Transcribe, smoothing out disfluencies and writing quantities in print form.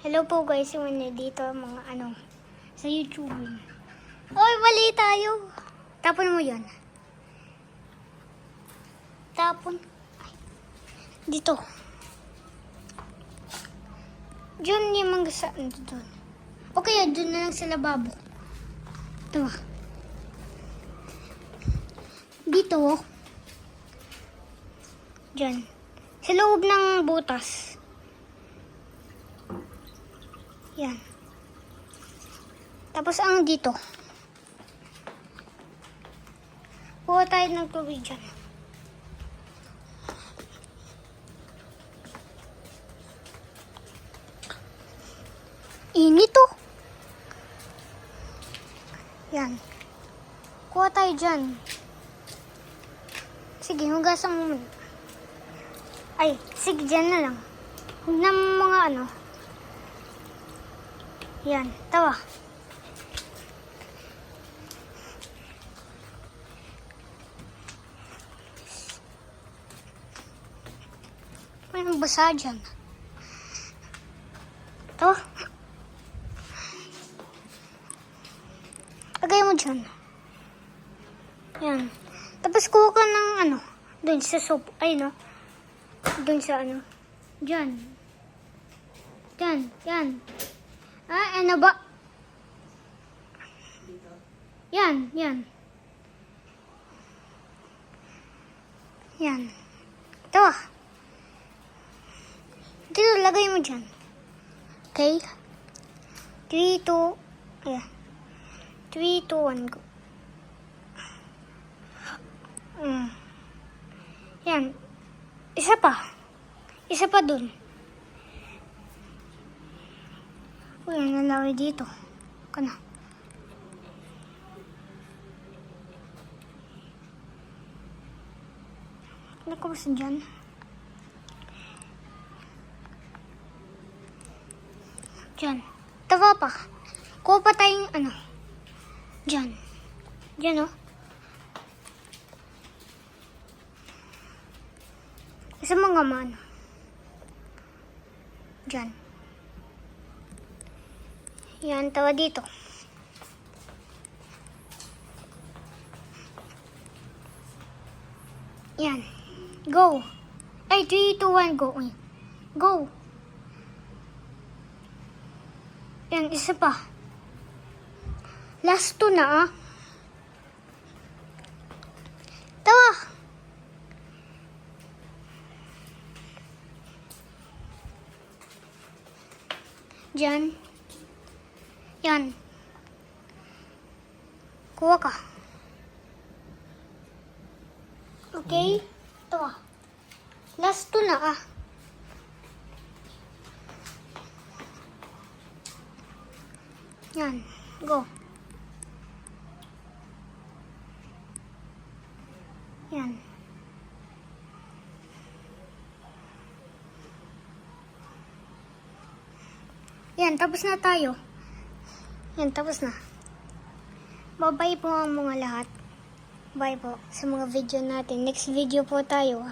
Hello po guys, yung dito mga sa YouTube. Oy, mali tayo. Tapon mo yun. Tapon. Ay, dito. Diyan yung mga saan doon. O kaya doon na lang sa lababo. Ito. Dito. Diyan. Sa loob ng butas. Yan. Tapos ang dito. Kuha tayo ng tubig dyan. Init oh. Yan. Kuha tayo dyan. Sige, hugasan mo muna. Ay, sige, dyan na lang. Huwag na mga Yan, tawa. May basa dyan. Ito. Lagay mo dyan. Yan. Tapos kuha ka ng dun sa soap. Ay, no. Dun sa Dyan. Dyan. Yan. Ah, ano ba? Yan, yan. Yan. Ito. Dito, lagay mo dyan. Okay? 3, 2, ayan. 3, 2, 1, go. Yan. Isa pa. Isa pa dun. Uy, ang nalaway dito. Kana. Ano ko ba sa dyan? Dyan. Tawa pa. Kuha pa tayong Dyan. Dyan oh. Isa mga man. Dyan. Yan, tawa dito. Yan. Go. Ay, 3, 2, 1, go. Go. Yan, isa pa. Last 2 na, ah. Tawa. Diyan. Yan. Kuha ka. Okay? Ito ah. Last 2 na ah. Yan. Go. Yan. Yan, tapos na tayo. Yan, tapos na. Bye-bye po ang mga lahat. Bye po sa mga video natin. Next video po tayo.